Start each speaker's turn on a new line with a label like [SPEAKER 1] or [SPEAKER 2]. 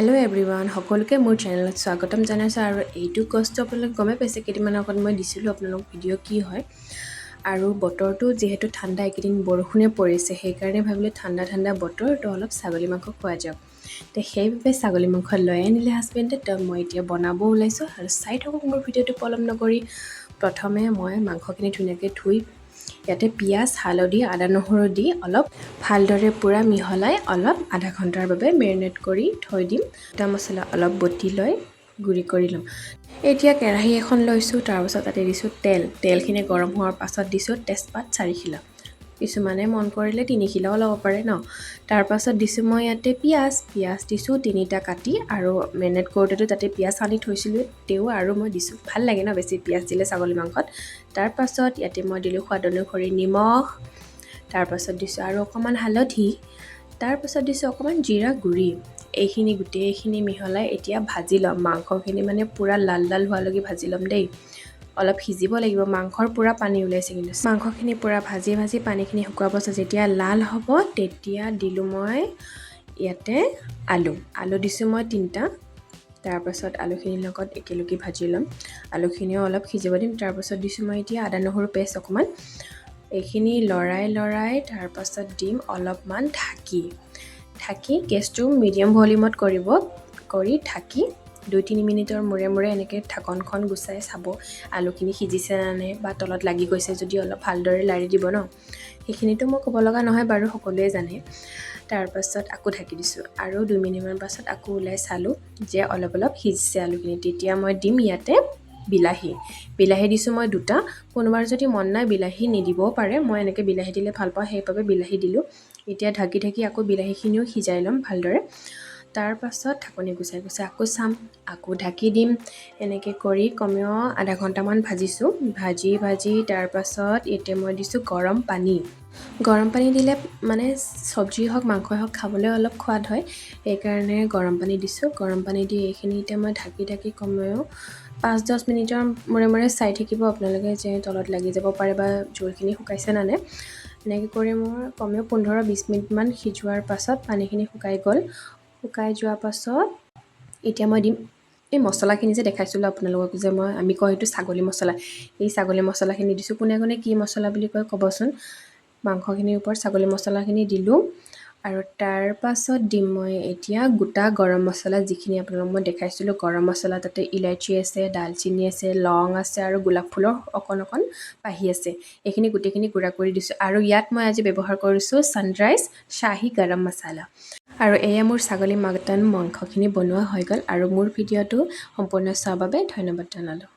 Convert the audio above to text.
[SPEAKER 1] Hello' everyone, সকলোকে মোৰ চেনেলত স্বাগতম জনাইছোঁ। আৰু এইটো কষ্ট আপোনালোকে গমে পাইছে, কেইদিনমান আগত মই দিছিলোঁ আপোনালোক ভিডিঅ' কি হয়। আৰু বতৰটো যিহেতু ঠাণ্ডা, এইকেইদিন বৰষুণে পৰিছে, সেইকাৰণে ভাবিলোঁ ঠাণ্ডা ঠাণ্ডা বতৰ, তো অলপ ছাগলী মাংস খোৱা যাওক। তো সেইবাবে ছাগলী মাংস লৈ আনিলে হাজবেণ্ডে। তো মই এতিয়া বনাব ওলাইছোঁ আৰু চাই থাকক মোৰ ভিডিঅ'টো পলম নকৰি। প্ৰথমে মই মাংসখিনি ধুনীয়াকৈ ধুই ইয়াতে পিঁয়াজ, হালধি, আদা নহৰু দি অলপ ভালদৰে পূৰা মিহলাই অলপ আধা ঘণ্টাৰ বাবে মেৰিনেট কৰি থৈ দিম। গোটা মছলা অলপ বটি লৈ গুড়ি কৰি ল'ম। এতিয়া কেৰাহী এখন লৈছোঁ, তাৰপাছত তাতে দিছোঁ তেলখিনি গৰম হোৱাৰ পাছত দিছোঁ তেজপাত 4 খিলা, কিছুমানে মন কৰিলে 3 খিলাও ল'ব পাৰে ন। তাৰপাছত দিছোঁ মই ইয়াতে পিঁয়াজ দিছোঁ 3টা কাটি, আৰু মেৰিনেট কৰোঁতেতো তাতে পিঁয়াজ সানি থৈছিলোঁ তেও, আৰু মই দিছোঁ, ভাল লাগে ন বেছি পিঁয়াজ দিলে ছাগলী মাংসত। তাৰপাছত ইয়াতে মই দিলোঁ সোৱাদ অনুসৰি নিমখ, তাৰপাছত দিছোঁ আৰু অকণমান হালধি, তাৰপাছত দিছোঁ অকণমান জিৰা গুড়ি। এইখিনি গোটেইখিনি মিহলাই এতিয়া ভাজি ল'ম। মাংসখিনি মানে পূৰা লাল লাল হোৱালৈকে ভাজি ল'ম দেই। অলপ সিজিব লাগিব, মাংসৰ পূৰা পানী ওলাইছে, কিন্তু মাংসখিনি পূৰা ভাজি পানীখিনি শুকোৱাৰ পাছত যেতিয়া লাল হ'ব, তেতিয়া দিলোঁ মই ইয়াতে আলু দিছোঁ মই 3টা। তাৰপাছত আলুখিনিৰ লগত একেলগে ভাজি ল'ম, আলুখিনিও অলপ সিজিব দিম। তাৰপাছত দিছোঁ মই এতিয়া আদা নহৰু পেষ্ট অকণমান, এইখিনি লৰাই তাৰপাছত দিম অলপমান ঢাকি গেছটো মিডিয়াম ভলিউমত কৰি ঢাকি 2-3 মিনিটৰ মূৰে এনেকৈ ঢাকনখন গুচাই চাব আলুখিনি সিজিছে নে নাই, বা তলত লাগি গৈছে যদি অলপ ভালদৰে লাৰি দিব ন। সেইখিনিতো মই ক'ব লগা নহয় বাৰু, সকলোৱে জানে। তাৰপাছত আকৌ ঢাকি দিছোঁ, আৰু 2 মিনিটমান পাছত আকৌ ওলাই চালোঁ যে অলপ সিজিছে আলুখিনি। তেতিয়া মই দিম ইয়াতে বিলাহী দিছোঁ মই 2টা। কোনোবাৰ যদি মন নাই বিলাহী নিদিবও পাৰে, মই এনেকৈ বিলাহী দিলে ভাল পাওঁ, সেইবাবে বিলাহী দিলোঁ। এতিয়া ঢাকি আকৌ বিলাহীখিনিও সিজাই ল'ম ভালদৰে। তাৰপাছত ঢাকনি গুচাই আকৌ চাম, আকৌ ঢাকি দিম। এনেকৈ কৰি কমেও আধা ঘণ্টামান ভাজিছোঁ। ভাজি তাৰপাছত এতিয়া মই দিছোঁ গৰম পানী দিলে মানে চব্জি হওক মাংসই হওক খাবলৈ অলপ সোৱাদ হয়, সেইকাৰণে গৰম পানী দিছোঁ। গৰম পানী দি এইখিনি এতিয়া মই ঢাকি কমেও 5-10 মিনিটৰ মূৰে চাই থাকিব আপোনালোকে, যে তলত লাগি যাব পাৰে বা জোলখিনি শুকাইছে নে নাই। এনেকৈ কৰি মোৰ কমেও 15-20 মিনিটমান সিজোৱাৰ পাছত পানীখিনি শুকাই যোৱাৰ পাছত এতিয়া মই দিম এই মছলাখিনি যে দেখাইছিলোঁ আপোনালোকক, যে আমি কওঁ সেইটো ছাগলী মছলা। এই ছাগলী মছলাখিনি দিছোঁ। কোনে কি মছলা বুলি কয় ক'বচোন। মাংসখিনিৰ ওপৰত ছাগলী মছলাখিনি দিলোঁ, আৰু তাৰপাছত দিম মই এতিয়া গোটা গৰম মছলা, যিখিনি আপোনালোকক মই দেখাইছিলোঁ। গৰম মছলা তাতে ইলাইচি আছে, ডালচিনি আছে, লং আছে, আৰু গোলাপ ফুলৰ অকণ পাহি আছে। এইখিনি গোটেইখিনি গুড়া কৰি দিছোঁ, আৰু ইয়াত মই আজি ব্যৱহাৰ কৰিছোঁ ছানৰাইজ শ্বাহী গৰম মছলা। আৰু এয়া মোৰ ছাগলী মাটন মাংসখিনি বনোৱা হৈ গ'ল, আৰু মোৰ ভিডিঅ'টো সম্পূৰ্ণ চোৱাৰ বাবে ধন্যবাদ জনালোঁ।